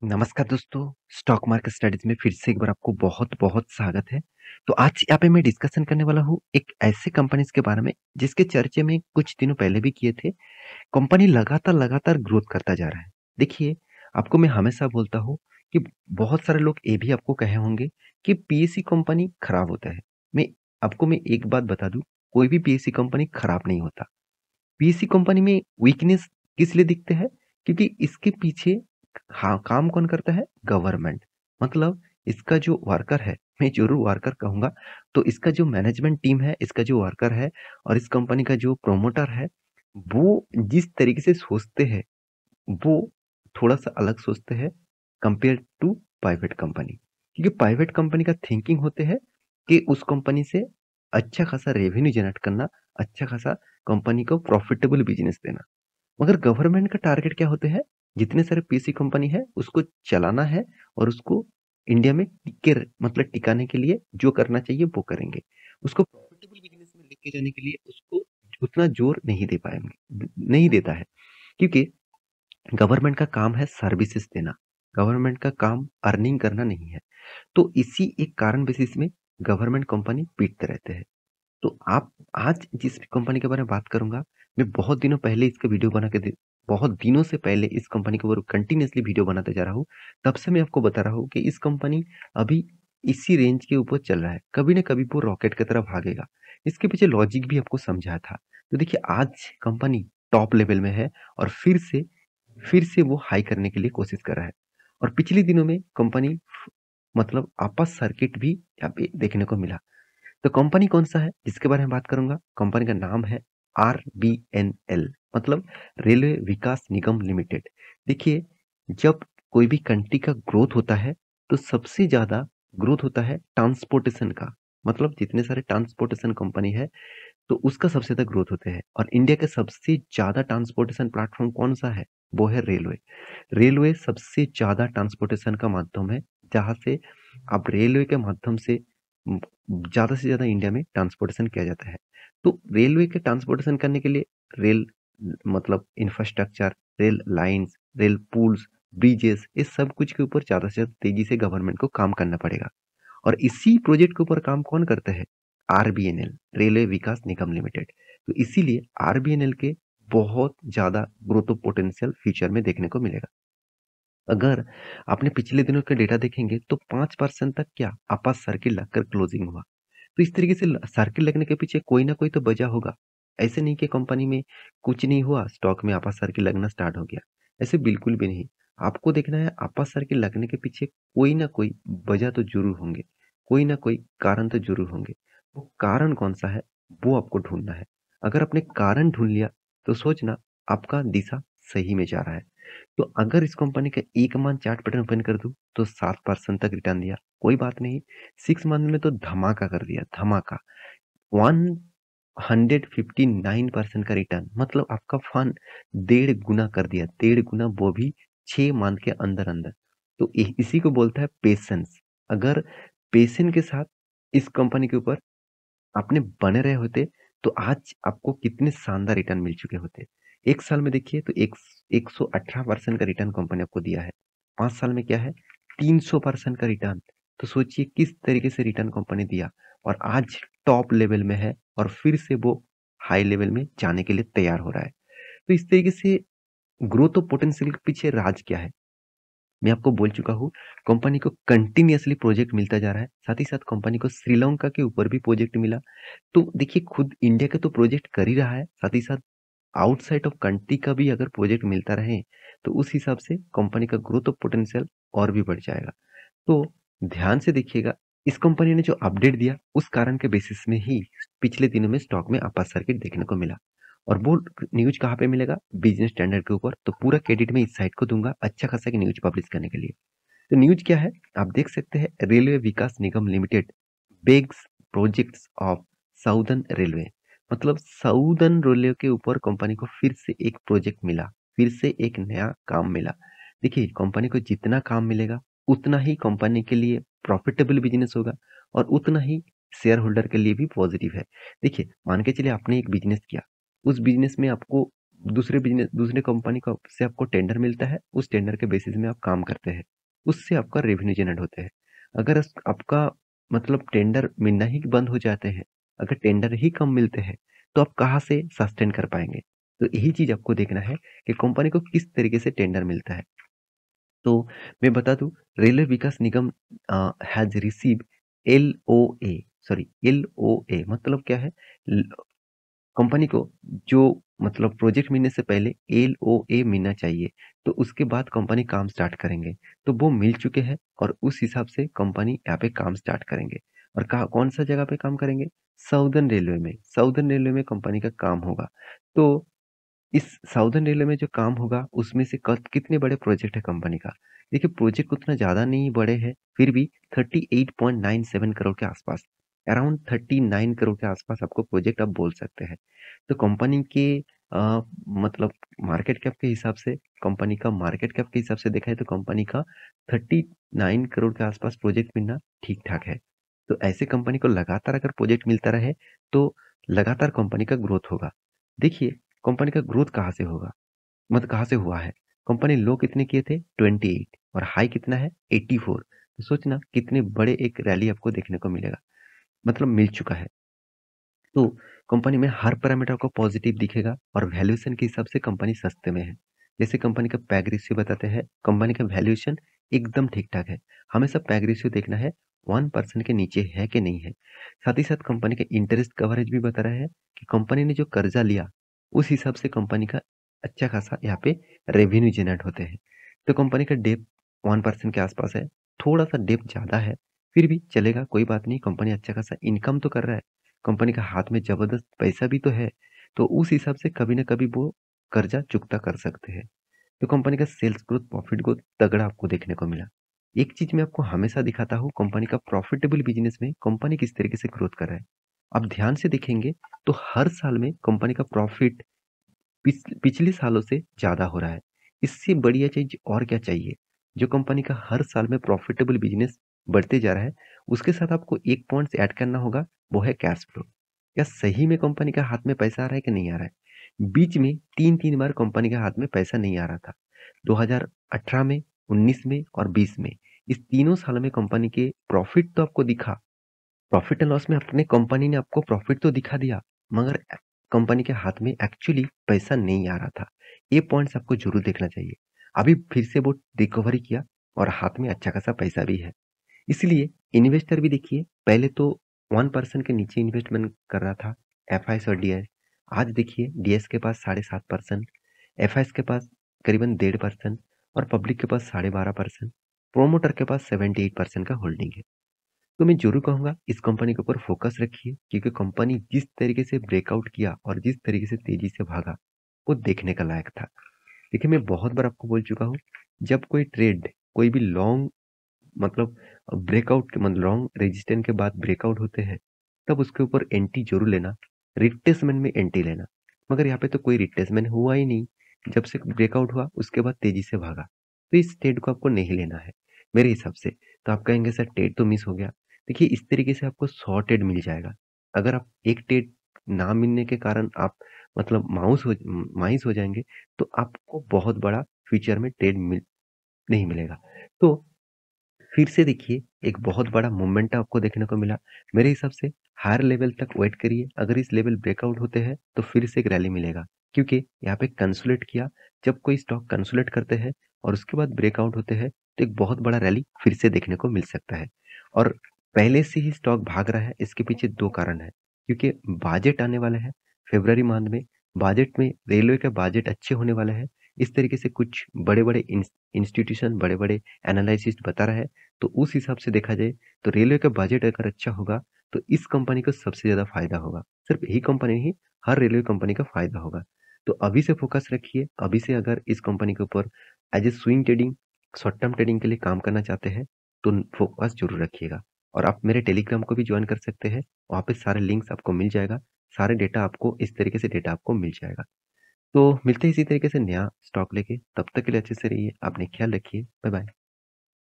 नमस्कार दोस्तों, stock market studies में फिर से एक बार आपको बहुत-बहुत स्वागत है। तो आज यहाँ पे मैं डिस्कशन करने वाला हूँ एक ऐसे कंपनीज़ के बारे में जिसके चर्चे में कुछ दिनों पहले भी किए थे। कंपनी लगातार ग्रोथ करता जा रहा है। देखिए, आपको मैं हमेशा बोलता हूँ कि बहुत सारे लोग ये भी आपको कहे होंगे कि पीएसयू कंपनी खराब होता है। मैं एक बात बता दूँ, कोई भी पीएसयू कंपनी खराब नहीं होता। पीएसयू कंपनी में वीकनेस किस लिए दिखते हैं? क्योंकि इसके पीछे हाँ, काम कौन करता है? गवर्नमेंट। मतलब इसका जो वर्कर है, मैं ज़रूर वर्कर कहूँगा, तो इसका जो मैनेजमेंट टीम है, इसका जो वर्कर है और इस कंपनी का जो प्रमोटर है, वो जिस तरीके से सोचते हैं, वो थोड़ा-सा अलग सोचते हैं कंपेयर टू प्राइवेट कंपनी। क्योंकि प्राइवेट कंपनी का थिंकिंग होते है कि उस कंपनी से अच्छा खासा रेवेन्यू जनरेट करना, अच्छा खासा कंपनी को प्रॉफिटेबल बिज़नेस देना। मगर गवर्नमेंट का टारगेट क्या होते हैं? जितने सारे पीएसयू कंपनी है, उसको चलाना है और उसको इंडिया में मतलब टिकाने के लिए जो करना चाहिए वो करेंगे। उसको प्रॉफिटेबल बिज़नेस में लेके जाने के लिए उसको उतना जोर नहीं दे पाएँगे नहीं देता है। क्योंकि गवर्नमेंट का काम है सर्विसेज़ देना, गवर्नमेंट का काम अर्निंग करना नहीं है। तो इसी एक कारण बेसिस में गवर्नमेंट कंपनी पीटते रहते हैं। तो आप आज जिस कंपनी के बारे में बात करूँगा, मैं बहुत दिनों से पहले इस कंपनी के ऊपर कंटिन्यूअसली वीडियो बनाते जा रहा हूँ। तब से मैं आपको बता रहा हूँ कि इस कंपनी अभी इसी रेंज के ऊपर चल रहा है। कभी न कभी वो रॉकेट की तरह भागेगा। इसके पीछे लॉजिक भी आपको समझाया था। तो देखिए आज कंपनी टॉप लेवल में है और फिर से वो हाई करने के लिए कोशिश कर रहा है। और पिछले दिनों में कंपनी मतलब आपस सर्किट भी यहाँ पे देखने को मिला। तो कंपनी कौन-सा है जिसके बारे में बात करूँगा? कंपनी का नाम है आरबीएनएल मतलब रेलवे विकास निगम लिमिटेड। देखिए, जब कोई भी कंट्री का ग्रोथ होता है, तो सबसे ज़्यादा ग्रोथ होता है ट्रांसपोर्टेशन का। मतलब जितने सारे ट्रांसपोर्टेशन कंपनी है, तो उसका सबसे ज़्यादा ग्रोथ होते हैं और इंडिया का सबसे ज़्यादा ट्रांसपोर्टेशन प्लेटफ़ॉर्म कौन-सा है? वो है रेलवे। रेलवे सबसे ज़्यादा ट्रांसपोर्टेशन का माध्यम है, जहाँ से आप रेलवे के माध्यम से उम, ज़्यादा से ज़्यादा इंडिया में ट्रांसपोर्टेशन किया जाता है। तो रेलवे के ट्रांसपोर्टेशन करने के लिए रेल मतलब infrastructure, rail lines, rail pools, bridges ये सब कुछ के ऊपर ज़्यादा से ज़्यादा तेज़ी से गवर्नमेंट को काम करना पड़ेगा। और इसी प्रोजेक्ट के ऊपर काम कौन करता है? आरबीएनएल, रेलवे विकास निगम लिमिटेड। तो इसीलिए आरबीएनएल के बहुत ज़्यादा ग्रोथ पोटेंशियल फ्यूचर में देखने को मिलेगा। अगर आपने पिछले दिनों के डेटा देखेंगे तो 5% तक क्या अपर सर्किट लगकर क्लोजिंग हुआ। तो इस तरीके से सर्किट लगने के पीछे कोई ना कोई तो वजह होगा। ऐसे नहीं कि कंपनी में कुछ नहीं हुआ, स्टॉक में अपर सर्किट लगना स्टार्ट हो गया। ऐसे बिल्कुल भी नहीं। आपको देखना है अपर सर्किट लगने के पीछे कोई ना कोई वजह तो ज़रूर होंगे। कोई ना कोई कारण तो ज़रूर होंगे। वो कारण कौन-सा है, वो आपको ढूँढना है। अगर आपने कारण ढूँढ लिया, तो सोचना आपका दिशा सही में जा रहा है। तो अगर इस कंपनी का 1 मंथ चार्ट पैटर्न ओपन कर दूँ, तो 7% तक रिटर्न दिया, कोई बात नहीं। 6 मंथ में तो धमाका कर दिया, धमाका। 159% का रिटर्न मतलब आपका फंड डेढ़ गुना कर दिया, डेढ़ गुना वो भी 6 मंथ के अंदर-अंदर। तो इसी को बोलता है पेशेंस। अगर पेशेंस के साथ इस कंपनी के ऊपर आपने बने रहे होते, तो आज आपको कितने शानदार रिटर्न मिल चुके होते। 1 साल में देखिए तो 118% का रिटर्न कंपनी आपको दिया है। 5 साल में क्या है 300% का रिटर्न। तो सोचिए किस तरीके से रिटर्न कंपनी दिया और आज टॉप लेवल में है और फिर से वो हाई लेवल में जाने के लिए तैयार हो रहा है। तो इस तरीके से ग्रोथ ऑफ पोटेंशियल के पीछे राज क्या है? मैं आपको बोल चुका हूँ, कंपनी को कंटिन्यूअसली प्रोजेक्ट मिलता जा रहा है। साथ ही साथ कंपनी को श्रीलंका के ऊपर भी प्रोजेक्ट मिला। तो देखिए खुद इंडिया के तो प्रोजेक्ट कर ही रहा है, साथ ही साथ आउटसाइड ऑफ कंट्री का भी अगर प्रोजेक्ट मिलता रहे, तो उस हिसाब से कंपनी का ग्रोथ ऑफ पोटेंशियल और भी बढ़ जाएगा। तो ध्यान से देखिएगा, इस कंपनी ने जो अपडेट दिया, उस कारण के बेसिस में ही पिछले दिनों में स्टॉक में अपर सर्किट देखने को मिला। और वो न्यूज़ कहाँ पे मिलेगा? बिज़नेस स्टैंडर्ड के ऊपर। तो पूरा क्रेडिट मैं इस साइट को दूँगा, अच्छा खासा कि न्यूज़ पब्लिश करने के लिए। तो न्यूज़ क्या है? आप देख सकते हैं, railway Vikas Nigam limited bags projects of southern railway मतलब साउदर्न रेलवे के ऊपर कंपनी को फिर से एक प्रोजेक्ट मिला, फिर से एक नया काम मिला। देखिए कंपनी को जितना काम मिलेगा, उतना ही कंपनी के लिए प्रॉफिटेबल बिज़नेस होगा और उतना ही शेयर होल्डर के लिए भी पॉजिटिव है। देखिए मान के चलिए आपने एक बिज़नेस किया, उस बिज़नेस में आपको दूसरे कंपनी का से आपको टेंडर मिलता है, उस टेंडर के बेसिस में आप काम करते हैं, उससे आपका रेवेन्यू जनरेट होते हैं। अगर आपका मतलब टेंडर मिलना ही बंद हो जाते हैं, अगर टेंडर ही कम मिलते हैं, तो आप कहाँ से सस्टेन कर पाएंगे? तो यही चीज आपको देखना है कि कंपनी को किस तरीके से टेंडर मिलता है। तो मैं बता दूं, railway Vikas Nigam has receive LOA, sorry LOA मतलब क्या है? कंपनी को जो मतलब प्रोजेक्ट मिलने से पहले LOA मिलना चाहिए, तो उसके बाद कंपनी काम स्टार्ट करेंगे। तो वो मिल चुके हैं और उस हिसाब से कंपनी यहाँ पे काम स्टार्ट करेंगे। और कहा कौन सा जगह पे काम करेंगे? साउदर्न रेलवे में कंपनी का काम होगा। तो इस साउदर्न रेलवे में जो काम होगा उसमें से कितने बड़े प्रोजेक्ट है कंपनी का? देखिए प्रोजेक्ट उतना ज्यादा नहीं बड़े हैं, फिर भी 38.97 करोड़ के आसपास, अराउंड 39 करोड़ के आसपास आपको प्रोजेक्ट आप बोल सकते हैं। तो कंपनी के मतलब मार्केट कैप के हिसाब से, कंपनी का मार्केट कैप के हिसाब से देखा है तो कंपनी का 39 करोड़ के आसपास प्रोजेक्ट मिलना ठीक ठाक है। तो ऐसे कंपनी को लगातार अगर प्रोजेक्ट मिलता रहे तो लगातार कंपनी का ग्रोथ होगा। देखिए कंपनी का ग्रोथ कहाँ से होगा, मतलब कहाँ से हुआ है? कंपनी लो कितने किए थे? 28, और हाई कितना है? 84। तो सोचना कितने बड़े एक रैली आपको देखने को मिलेगा, मतलब मिल चुका है। तो कंपनी में हर पैरामीटर को पॉजिटिव दिखेगा और वैल्यूएशन के हिसाब से कंपनी सस्ते में है। जैसे कंपनी का पैग रेशियो बताते हैं, कंपनी का वैल्यूएशन एकदम ठीक ठाक है। हमेशा पैग रेशियो देखना है 1% के नीचे है कि नहीं है। साथ ही साथ कंपनी का इंटरेस्ट कवरेज भी बता रहा है कि कंपनी ने जो कर्जा लिया उस हिसाब से कंपनी का अच्छा खासा यहाँ पे रेवेन्यू जनरेट होते हैं। तो कंपनी का डेप 1% के आसपास है, थोड़ा सा डेप ज्यादा है, फिर भी चलेगा, कोई बात नहीं। कंपनी अच्छा खासा इनकम तो कर रहा है, कंपनी का हाथ में जबरदस्त पैसा भी तो है, तो उस हिसाब से कभी ना कभी वो कर्जा चुकता कर सकते हैं। तो कंपनी का सेल्स ग्रोथ, प्रॉफिट ग्रोथ तगड़ा आपको देखने को मिला। एक चीज मैं आपको हमेशा दिखाता हूँ, कंपनी का प्रॉफिटेबल बिजनेस में कंपनी किस तरीके से ग्रोथ कर रहा है। आप ध्यान से देखेंगे तो हर साल में कंपनी का प्रॉफिट पिछले सालों से ज्यादा हो रहा है। इससे बढ़िया चीज और क्या चाहिए? जो कंपनी का हर साल में प्रॉफिटेबल बिजनेस बढ़ते जा रहा है, उसके साथ आपको एक पॉइंट ऐड करना होगा, वो है कैश फ्लो। क्या सही में कंपनी का हाथ में पैसा आ रहा है कि नहीं आ रहा है? बीच में तीन तीन बार कंपनी के हाथ में पैसा नहीं आ रहा था, 2018 में, 19 में और 20 में। इस तीनों साल में कंपनी के प्रॉफिट तो आपको दिखा, प्रॉफिट एंड लॉस में अपने कंपनी ने आपको प्रॉफिट तो दिखा दिया, मगर कंपनी के हाथ में एक्चुअली पैसा नहीं आ रहा था। ये पॉइंट्स आपको जरूर देखना चाहिए। अभी फिर से वो रिकवरी किया और हाथ में अच्छा खासा पैसा भी है। इसलिए इन्वेस्टर भी देखिए, पहले तो 1% के नीचे इन्वेस्टमेंट कर रहा था एफआईएस और डीएस। आज देखिए डीएस के पास 7.5%, एफआईएस के पास करीबन 1.5% और पब्लिक के पास 12.5%, प्रोमोटर के पास 78% का होल्डिंग है। तो मैं जरूर कहूंगा इस कंपनी के ऊपर फोकस रखिए, क्योंकि कंपनी जिस तरीके से ब्रेकआउट किया और जिस तरीके से तेजी से भागा वो देखने का लायक था। देखिए मैं बहुत बार आपको बोल चुका हूँ, जब कोई ट्रेड, कोई भी लॉन्ग मतलब ब्रेकआउट, मतलब लॉन्ग रेजिस्टेंस के बाद ब्रेकआउट होते हैं, तब उसके ऊपर एंटी जरूर लेना, रिट्रेसमेंट में एंटी लेना। मगर यहाँ पे तो कोई रिट्रेसमेंट हुआ ही नहीं, जब से ब्रेकआउट हुआ उसके बाद तेजी से भागा, तो इस ट्रेड को आपको नहीं लेना है मेरे हिसाब से। तो आप कहेंगे सर ट्रेड तो मिस हो गया। देखिए इस तरीके से आपको 100 ट्रेड मिल जाएगा। अगर आप एक ट्रेड ना मिलने के कारण आप मतलब मायूस हो जाएंगे, तो आपको बहुत बड़ा फ्यूचर में ट्रेड नहीं मिलेगा। तो फिर से देखिए एक बहुत बड़ा मोमेंट आपको देखने को मिला। मेरे हिसाब से हायर लेवल तक वेट करिए, अगर इस लेवल ब्रेकआउट होते हैं तो फिर से एक रैली मिलेगा, क्योंकि यहाँ पे कंसोलिडेट किया। जब कोई स्टॉक कंसोलिडेट करते हैं और उसके बाद ब्रेकआउट होते हैं तो एक बहुत बड़ा रैली फिर से देखने को मिल सकता है। और पहले से ही स्टॉक भाग रहा है, इसके पीछे दो कारण है, क्योंकि बजट आने वाले हैं फेब्रुअरी मंथ में। बजट में रेलवे के बजट अच्छे होने वाले हैं, इस तरीके से कुछ बड़े बड़े इंस्टीट्यूशन, बड़े बड़े एनालिसिस्ट बता रहा है। तो उस हिसाब से देखा जाए तो रेलवे का बजट अगर अच्छा होगा तो इस कंपनी को सबसे ज्यादा फायदा होगा। सिर्फ यही कंपनी नहीं, हर रेलवे कंपनी का फायदा होगा। तो अभी से फोकस रखिए, अभी से अगर इस कंपनी के ऊपर as a swing trading, short term trading के लिए काम करना चाहते हैं तो फोकस जरूर रखिएगा। और आप मेरे टेलीग्राम को भी ज्वाइन कर सकते हैं, वहाँ पे सारे लिंक्स आपको मिल जाएगा, सारे डेटा आपको इस तरीके से डेटा आपको मिल जाएगा। तो मिलते हैं इसी तरीके से नया स्टॉक लेके, तब तक के लिए अच्छे से रहिए, अपने ख्याल रखिए, बाय बाय।